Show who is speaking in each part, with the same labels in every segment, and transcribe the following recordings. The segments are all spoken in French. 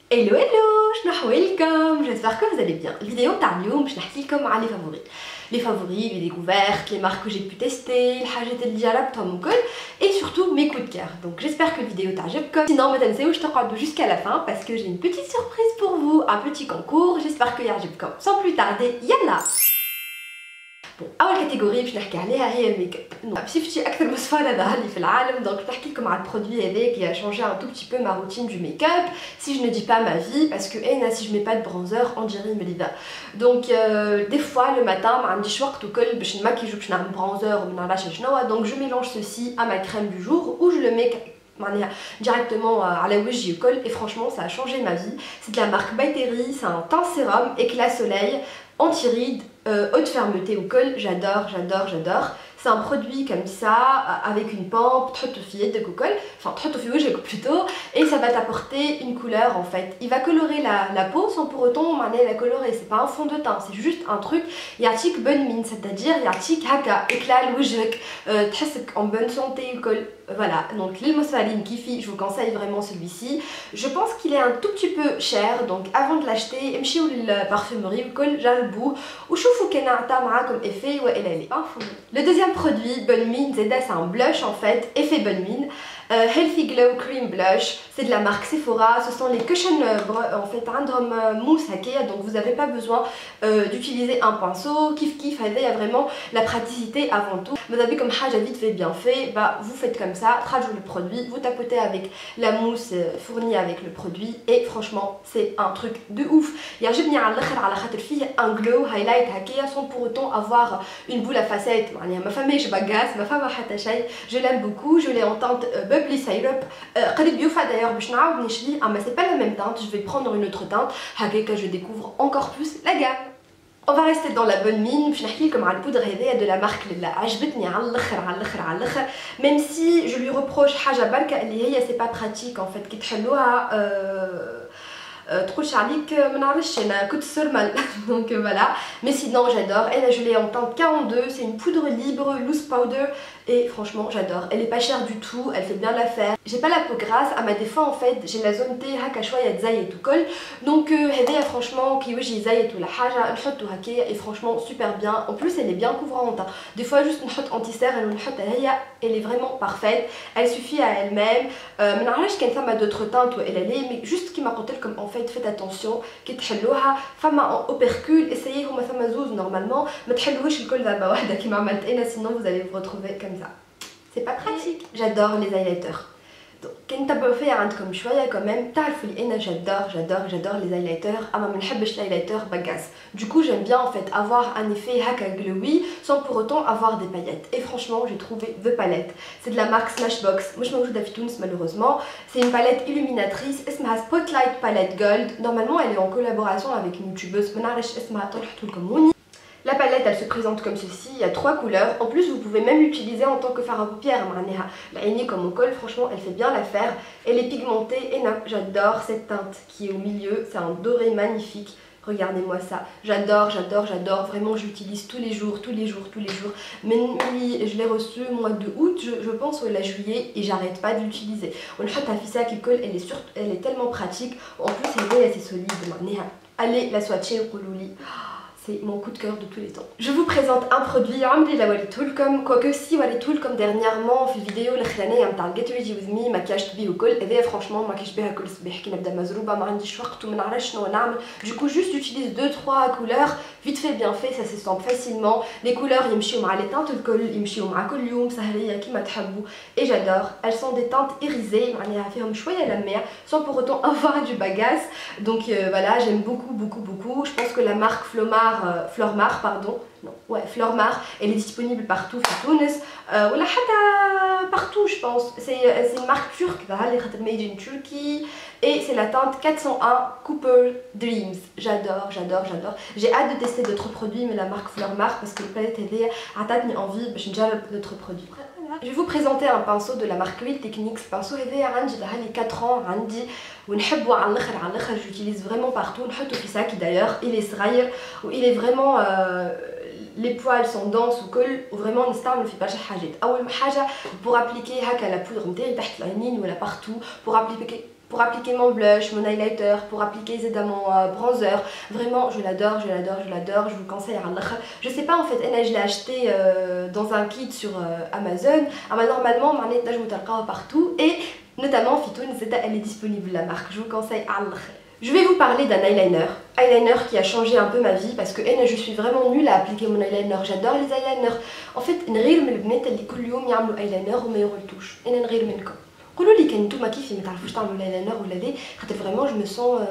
Speaker 1: Hello hello, welcome, j'espère que vous allez bien. Vidéo تاع اليوم باش نحكي لكم على les favoris, les découvertes, les marques que j'ai pu tester, الحاجات اللي جربتهم وكل et surtout mes coups de cœur. Donc j'espère que la vidéo تعجبكم. Sinon ما تنساوش تقعدوا jusqu'à la fin parce que j'ai une petite surprise pour vous, un petit concours. J'espère que يعجبكم. Sans plus tarder, يلا. Bon, أول catégorie باش نحكي عليها هي الميك اب. شفتي أكثر مصفى اللي في العالم donc باش نحكي لكم على البرودوي هذا qui a changé un tout petit peu ma routine du make-up. Si je ne dis pas ma vie parce que si je mets pas de bronzer on dirait Melida. Donc des fois le matin ما عنديش وقت وكل باش نماكيج وباش نعمل bronzer وما نعرفش شنو donc je mélange ceci à ma crème du jour où je le mets directement à la وجهي وكل et franchement ça a changé ma vie. C'est de la marque By Terry, c'est un teint sérum éclat soleil anti-rides, haute fermeté au col, j'adore. C'est un produit comme ça, avec une pompe, de coco, enfin plutôt, et ça va t'apporter une couleur en fait. Il va colorer la peau sans pour autant la colorer, c'est pas un fond de teint, c'est juste un truc, yartik bonne mine, c'est-à-dire yartik haka, éclat, louijek, en bonne santé, voilà. Donc l'huile Mosfaline Kifi, je vous conseille vraiment celui-ci. Je pense qu'il est un tout petit peu cher, donc avant de l'acheter, emchiou la parfumerie, j'albou, ou choufou kenata comme effet, ouais, elle est pas fou. Le deuxième produit, Bonne Mine, c'est un blush en fait, effet Bonne Mine. Healthy Glow Cream Blush, c'est de la marque Sephora, ce sont les cushion en fait random mousse hackea, donc vous n'avez pas besoin d'utiliser un pinceau, kiff il y a vraiment la praticité avant tout. Vous avez comme haja vite fait bien fait, bah vous faites comme ça, trajou le produit, vous tapotez avec la mousse fournie avec le produit et franchement c'est un truc de ouf. يعجبني على الاخر على خاطر فيه un glow highlight hackea sans pour autant avoir une boule à facettes. ما فماش bagasse, ما فما حتى شيء. Je l'aime beaucoup, je l'ai en teinte Bubbly Syrup. قريب يوفى d'ailleurs باش نعاود نشري mais c'est pas la même teinte, je vais prendre une autre teinte هكاكا je découvre encore plus la gamme. On va rester dans la bonne mine باش نحكي لكم على البودره هذيا de la marque اللي عجبتني على الاخر même si je lui reproche حاجه بركه اللي هي c'est pas pratique en fait كي تحلوها تقولش عليك ما نعرفش انا كنت سرمل donc voilà. Mais sinon j'adore, et là je l'ai en teinte 42, c'est une poudre libre loose powder et franchement j'adore. Elle est pas chère du tout, elle fait bien l'affaire. J'ai pas la peau grasse, à ma défaut en fait j'ai la zone T هكا شويه تزيت وكل donc هذيا franchement كي وجهي يزيت ولا حاجه نحطو هكا et franchement super bien. En plus elle est bien couvrante, des fois juste نحط anti-cernes ونحط هي elle est vraiment parfaite, elle suffit à elle-même. ما نعرفش كان ثما d'autres teintes elle est mais juste كيما قلت لكم en fait faites attention كي تحلوها فما اوبركول essayez هما ثما زوز normalement ما تحلوهاش الكل ضربه واحده كيما عملت انا sinon vous allez vous retrouver comme ça. C'est pas pratique. J'adore les highlighters. Donc كي نتبعوا فيا عندكم شويه quand même تعرفوا لي انا j'adore les highlighters اما ما نحبش الهايلايتر بقاس. Du coup j'aime bien en fait avoir un effet هكا glowy sans pour autant avoir des paillettes. Et franchement j'ai trouvé The Palette. C'est de la marque Smashbox, مش موجوده في تونس malheureusement. C'est une palette illuminatrice اسمها Spotlight Palette Gold. Normalement elle est en collaboration avec une youtubeuse ما نعرفش اسمها طلعت لكم هوني. La palette elle se présente comme ceci, il y a 3 couleurs. En plus vous pouvez même l'utiliser en tant que fard à paupières. La lignée comme au col, franchement elle fait bien l'affaire. Elle est pigmentée et j'adore cette teinte qui est au milieu, c'est un doré magnifique. Regardez-moi ça, j'adore, vraiment je l'utilise tous les jours. Mais je l'ai reçu au mois de août, je pense, ou la juillet, et j'arrête pas de l'utiliser. On a fait qui colle, elle est tellement pratique. En plus elle est assez solide. Allez la swatcher au coulouli. C'est mon coup de cœur de tous les temps. Je vous présente un produit, quoique si comme dernièrement في الفيديو الاخرانيه نتاع Get Ready With Me مكياج طبي وكل هذا فرانشمون ماكياج بها كل صباح كي نبدا مزروبه ما عنديش وقت وما نعرفش شنو نعمل. Du coup juste j'utilise 2-3 couleurs vite fait bien fait, ça s'estompe facilement. Les couleurs يمشيو مع les teintes الكل يمشيو مع كل يوم سهريه كيما تحبوا et j'adore. Elles sont des teintes irisées معناها فيهم شويه لماع sans pour autant avoir du bagasse. Donc voilà, j'aime beaucoup. Je pense que la marque Flormar, pardon, non, ouais, Flormar, elle est disponible partout, ou partout je pense. C'est une marque turque, made in Turkey, et c'est la teinte 401 Cooper Dreams. J'adore. J'ai hâte de tester d'autres produits, mais la marque Flormar parce que le palette a donné envie de d'autres produits. Je vais vous présenter un pinceau de la marque Real Techniques. Ce pinceau est عندي 4 ans عندي ونحبه على الاخر j'utilise vraiment partout. نحطه في ساكي d'ailleurs, il est صغير و il est vraiment les poils sont denses وكل وفريمون نستعمل في برشا حاجات. اول حاجه pour appliquer هكا la poudre نتاعي تحت العينين ولا partout pour appliquer pour appliquer mon blush, mon highlighter, pour appliquer mon bronzer. Vraiment, je l'adore, je l'adore, je l'adore. Je vous le conseille à l'akha. Je sais pas en fait, je l'ai acheté dans un kit sur Amazon. Normalement, je vous le partout. Et notamment, Fitoun, elle est disponible la marque. Je vous le conseille à l'akha. Je vais vous parler d'un eyeliner qui a changé un peu ma vie parce que je suis vraiment nulle à appliquer mon eyeliner. J'adore les eyeliners. En fait, نغير من البنات اللي كل يوم يعملوا eyeliner وما يغلطوش. أنا نغير منكم. قولوا لي كان نتوما كيفي ما تعرفوش تعملوا eyeliner ولا ذي خاطر vraiment je me sens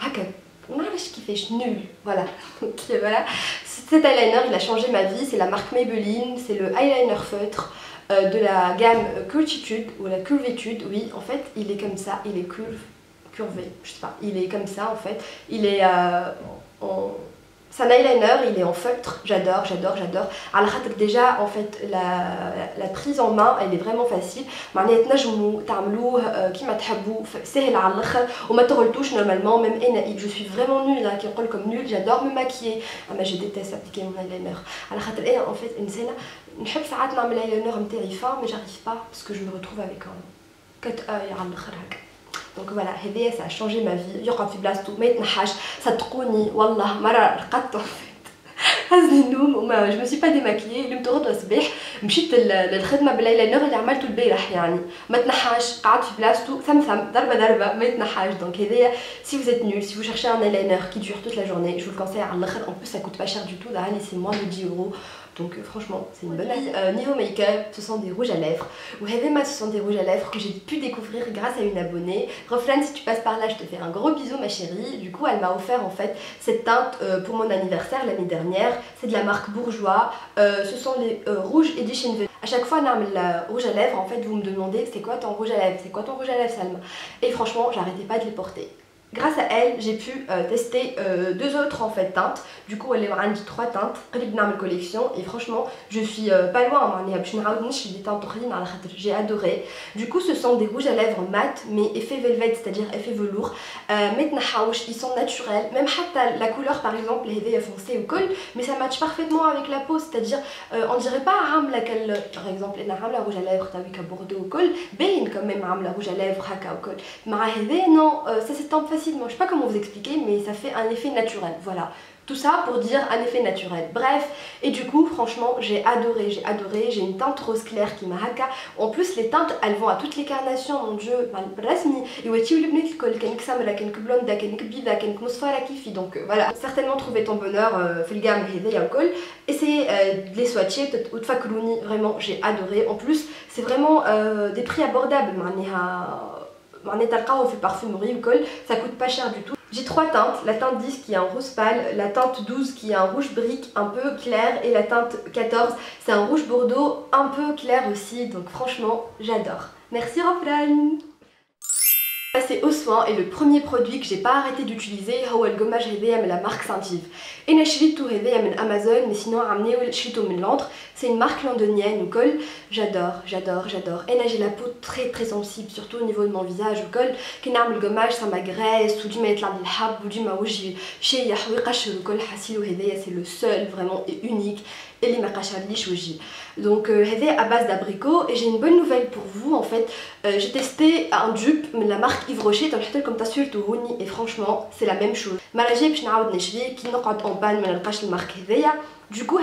Speaker 1: هكا ما نعرفش كيفاش nul. Voilà. Donc voilà. Cet eyeliner, il a changé ma vie. C'est la marque Maybelline. C'est le eyeliner feutre de la gamme Curvitude ou la Curvitude. Oui, en fait, il est comme ça. Il est curvé, je sais pas, il est comme ça en fait, il est c'est un eyeliner, il est en feutre, j'adore, j'adore, j'adore. Alors déjà en fait la prise en main elle est vraiment facile. معناها تنجموا تعملوه كيما تحبوا سهل على الاخر وما تغلطوش normalement. Même انا je suis vraiment nulle كي نقول لكم nulle, j'adore me maquiller اما je déteste appliquer mon eyeliner. على خاطر انا en fait انسانه نحب ساعات نعمل eyeliner نتاعي fin mais j'arrive pas parce que je me retrouve avec un كت على الاخر هكا. Donc voilà, ça a changé ma vie. يقعد في بلاصتو ما يتنحاش. صدقوني والله مرة رقدت en fait. هزني النوم وما je me suis pas démaquillée. اللي متغطى الصباح مشيت للخدمة بالايلاينر اللي عملته البارح يعني ما تنحاش قعد في بلاصتو ثمثم ضربة ما يتنحاش. Donc هذايا si vous êtes nul, si vous cherchez un eyeliner qui dure toute la journée, je vous le conseille على الاخر. En plus ça coûte pas cher du tout, c'est moins de 10 €. Donc franchement c'est une bonne idée. Niveau make-up, ce sont des rouges à lèvres. Ou ce sont des rouges à lèvres que j'ai pu découvrir grâce à une abonnée. Roflan, si tu passes par là, je te fais un gros bisou ma chérie. Du coup elle m'a offert en fait cette teinte pour mon anniversaire l'année dernière. C'est de la marque Bourjois. Ce sont les rouges Edition. À chaque fois le rouge à lèvres en fait vous me demandez c'est quoi ton rouge à lèvres, c'est quoi ton rouge à lèvres Salma. Et franchement j'arrêtais pas de les porter. Grâce à elle, j'ai pu tester deux autres en fait teintes. Du coup, elle est dit 3 teintes. Collection et franchement, je suis pas loin. Des teintes j'ai adoré. Du coup, ce sont des rouges à lèvres mat mais effet velvet, c'est-à-dire effet velours. Ils sont naturels. Même la couleur, par exemple, les foncé ou col, mais ça matche parfaitement avec la peau. C'est-à-dire, on dirait pas laquelle, par exemple, la rouge à lèvres avec un bordeaux au col, bien quand même la rouge à lèvres haka au col. Mais non, ça s'estompe facilement. Je sais pas comment vous expliquer, mais ça fait un effet naturel. Voilà. Tout ça pour dire un effet naturel. Bref, et du coup, franchement, j'ai adoré. J'ai une teinte rose claire qui m'a haka. En plus, les teintes, elles vont à toutes les carnations, mon dieu. Donc voilà, certainement trouver ton bonheur, essayez de les swatcher, ou de fakrouni, vraiment, j'ai adoré. En plus, c'est vraiment des prix abordables. Parfumerie ou col, ça coûte pas cher du tout. J'ai 3 teintes, la teinte 10 qui est un rose pâle, la teinte 12 qui est un rouge brique un peu clair et la teinte 14 c'est un rouge bordeaux un peu clair aussi. Donc franchement j'adore. Merci Roflan. Passer aux soins et le premier produit que j'ai pas arrêté d'utiliser هو القماش هذايا من la marque Saint-Yves. انا شريته هذايا من Amazon mais sinon عمليه شريته من Londres. C'est une marque londonienne ou col. J'adore. Et là j'ai la peau très sensible, surtout au niveau de mon visage ou col. كي نعمل قماش ça m'agresse وديما يطلع لي الحب وديما وجهي شايح ويقشر وكل حسيلو هذايا c'est le seul vraiment et unique اللي ما قشرليش وجهي. Donc هذايا à base d'abricot et j'ai une bonne nouvelle pour vous en fait. J'ai testé un dupe de la marque Yves Rocher comme et franchement c'est la même chose. مراجع باش نعاود نشري كي نقعد en panne ما نلقاش المارك هذايا. Du coup,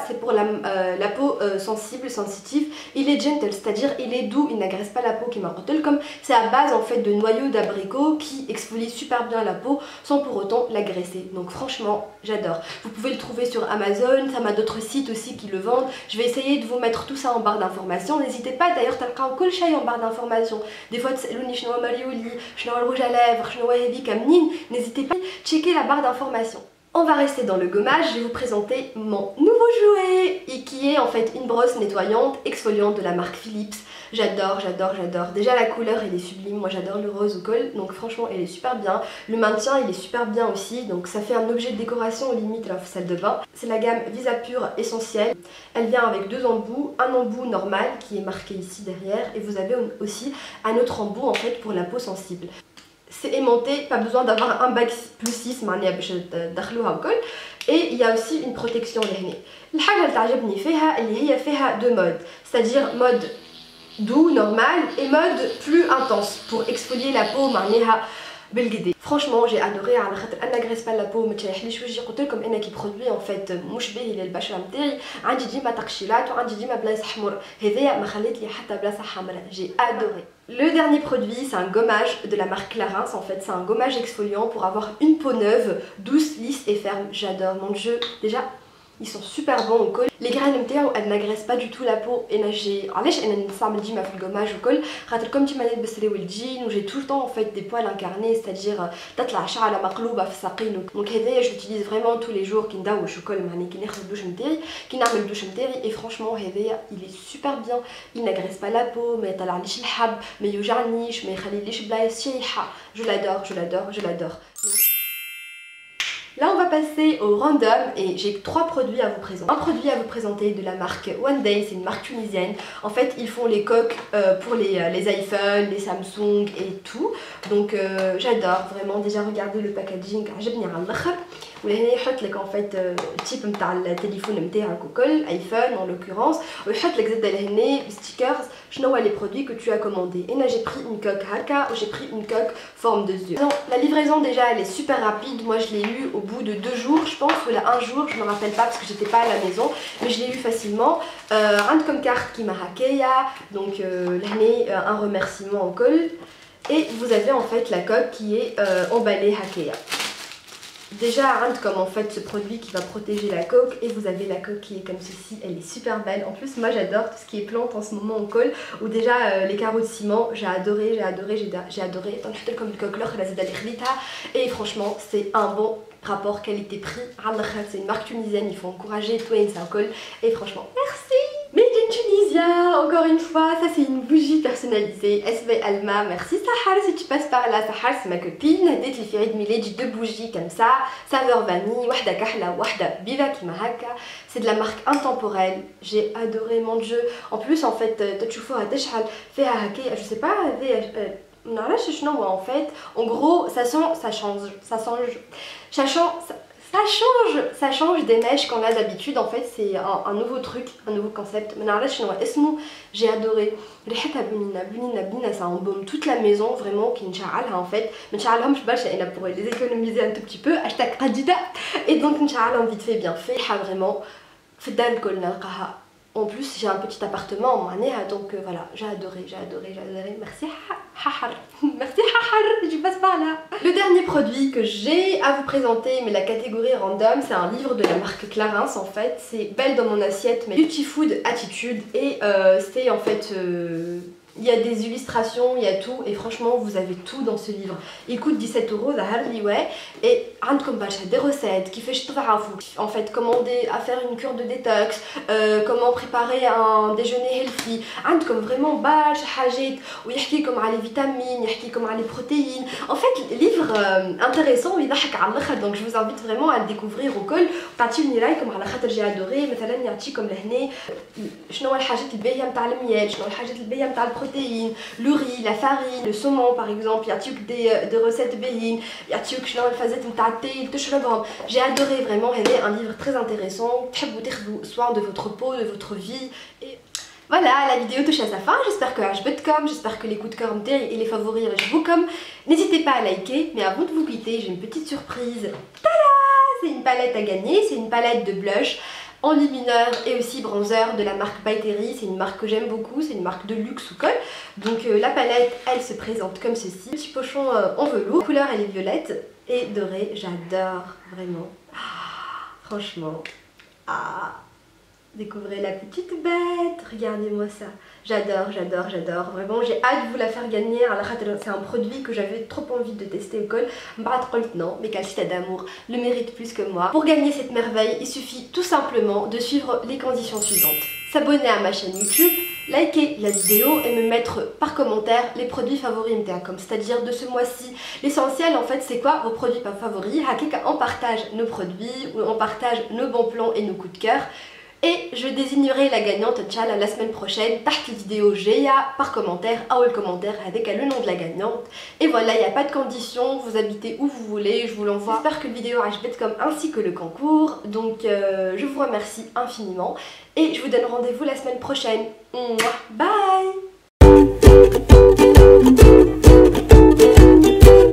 Speaker 1: c'est pour la peau sensitive. Il est gentle, c'est-à-dire il est doux, il n'agresse pas la peau qui m'a comme c'est à base en fait de noyaux d'abricot qui exfolie super bien la peau sans pour autant l'agresser. Donc franchement, j'adore. Vous pouvez le trouver sur Amazon, ça m'a d'autres sites aussi qui le vendent. Je vais essayer de vous mettre tout ça en barre d'informations. N'hésitez pas d'ailleurs, t'as le col en barre d'informations. Des fois, je vois Marioli, je vois le rouge à lèvres, je vois Heavy Kamnin. N'hésitez pas à checker la barre d'informations. On va rester dans le gommage, je vais vous présenter mon nouveau jouet et qui est en fait une brosse nettoyante exfoliante de la marque Philips. J'adore. Déjà la couleur elle est sublime, moi j'adore le rose au col, donc franchement elle est super bien. Le maintien il est super bien aussi, donc ça fait un objet de décoration limite à la salle de bain. C'est la gamme Visapure Essentielle. Elle vient avec 2 embouts, un embout normal qui est marqué ici derrière et vous avez aussi un autre embout en fait pour la peau sensible. C'est aimanté, pas besoin d'avoir un bac plus 6 et il y a aussi une protection لهنا. الحاجة اللي تعجبني فيها اللي هي فيها 2 modes, c'est-à-dire mode doux, normal, et mode plus intense pour exfolier la peau معناها بالقدا. Franchement j'ai adoré على خاطر انا نغرس با لا بو ما تريحليش وجهي. قلت لكم انا كي برودوي ان فيت مش باهي للبشره نتاعي، عندي ديما تقشيرات وعندي ديما بلايص حمر، هذايا ما خليت لي حتى بلاصه حمراء. J'ai adoré. Le dernier produit, c'est un gommage de la marque Clarins. En fait, c'est un gommage exfoliant pour avoir une peau neuve, douce, lisse et ferme. J'adore. Mon Dieu, déjà, ils sont super bons au col. Les graines نتاعو elles n'agressent pas du tout la peau. Et là j'ai علاش انا نستعمل ديما في الجوماج وكل خاطر كم ديما نلبس ريو الجين و j'ai tout le temps en fait des poils incarnés, c'est-à-dire تطلع شعره مقلوبه في الساقين. Donc هذايا je l'utilise vraiment tous les jours كي ندوش وكل معني كي ناخذ الدوش نتاعي كي نعمل الدوش نتاعي. Et franchement هذايا il est super bien, il n'agresse pas la peau, ما يطلعليش الحب، ما يوجعنيش، ما يخليليش بلايص شايحه. Je l'adore, je l'adore, je l'adore. Là on va passer au random et j'ai 3 produits à vous présenter. Un produit à vous présenter de la marque One Day, c'est une marque tunisienne. En fait ils font les coques pour les iPhones, les Samsung et tout. Donc j'adore vraiment. Déjà regardez le packaging, عجبني على الاخر. ولهنا يحط لك en fait التيب نتاع التليفون نتاعك وكل ايفون en l'occurrence، ويحط لك زاد لهنا ستيكرز شنو هو les produits que tu as commandés. Et là j'ai pris une coque haka, j'ai pris une coque forme de yeux. La livraison déjà elle est super rapide. Moi je l'ai eu au bout de 2 jours je pense, ou là 1 jour, je me rappelle pas parce que j'étais pas à la maison, mais je l'ai eu facilement. عندكم carte qui m'a هكايا, donc لهنا un remerciement en col. Et vous avez en fait la coque qui est emballée هكايا. Déjà, comme en fait ce produit qui va protéger la coque, et vous avez la coque qui est comme ceci, elle est super belle. En plus moi j'adore tout ce qui est plantes en ce moment en col, ou déjà les carreaux de ciment, j'ai adoré. Comme le coque et franchement c'est un bon rapport qualité-prix. C'est une marque tunisienne, il faut encourager toi et ça colle, et franchement merci. Made in Tunisia, encore une fois, ça c'est une bougie personnalisée, SV Alma, merci Sahar si tu passes par là. Sahar c'est ma copine, dès les fériés de Milad, j'ai 2 bougies comme ça, saveur vanille, wahda kahla, wahda biva kima haka. C'est de la marque Intemporelle, j'ai adoré mon Dieu. En plus en fait, تشوفوها تشعل فيها هكايا, je sais pas, نعرفش شنو en fait. En gros, ça change des mèches qu'on a d'habitude. En fait c'est un nouveau truc, un nouveau concept. J'ai adoré. Ça embaume toute la maison vraiment. En fait pour les économiser un tout petit peu. Et donc vite fait bien fait vraiment. En plus j'ai un petit appartement donc voilà, j'ai adoré. Merci Hahar. Merci Hahar, je passe par là. Le dernier produit que j'ai à vous présenter, mais la catégorie random, c'est un livre de la marque Clarins en fait. C'est Belle dans mon assiette, mais Beauty Food Attitude. Et c'est en fait... il y a des illustrations, il y a tout, et franchement vous avez tout dans ce livre. Il coûte 17 €, et des recettes qui fait en fait commander à faire une cure de détox, comment préparer un déjeuner healthy. عندكم vraiment برشا حاجات ويحكيكم على les vitamines, يحكيكم على les protéines. En fait livre intéressant ويضحك على الاخر. Donc je vous invite vraiment à le découvrir au col. تعطيوني رايكم على خاطر j'ai adoré. مثلا يعطيكم لهنا شنو الحاجات الباهيه نتاع المياه، شنو الحاجات الباهيه نتاع البروتين، le riz, la farine, le saumon par exemple. Il y a des recettes béhines, il y a j'ai adoré vraiment. C'est un livre très intéressant. Soin de votre peau, de votre vie. Et voilà, la vidéo touche à sa fin. J'espère que j'espère que les coups de cœur et les favoris vous comme. N'hésitez pas à liker, mais avant de vous quitter, j'ai une petite surprise. Tada! C'est une palette à gagner, c'est une palette de blush enlumineur et aussi bronzer de la marque By Terry. C'est une marque que j'aime beaucoup, c'est une marque de luxe ou col. Donc la palette elle se présente comme ceci, petit pochon en velours, la couleur elle est violette et dorée. J'adore vraiment, franchement. Découvrez la petite bête, regardez-moi ça. J'adore, vraiment j'ai hâte de vous la faire gagner. C'est un produit que j'avais trop envie de tester au col. Non, mais Calcita d'amour le mérite plus que moi. Pour gagner cette merveille, il suffit tout simplement de suivre les conditions suivantes. S'abonner à ma chaîne YouTube, liker la vidéo et me mettre par commentaire les produits favoris comme, c'est-à-dire de ce mois-ci. L'essentiel en fait c'est quoi vos produits favoris. On partage nos produits, on partage nos bons plans et nos coups de cœur. Et je désignerai la gagnante Inch'Allah la semaine prochaine. Tarte vidéo Géa par commentaire, le commentaire avec le nom de la gagnante. Et voilà, il n'y a pas de condition, vous habitez où vous voulez, je vous l'envoie. J'espère que le vidéo comme ainsi que le concours. Donc je vous remercie infiniment et je vous donne rendez-vous la semaine prochaine. Bye. بيس.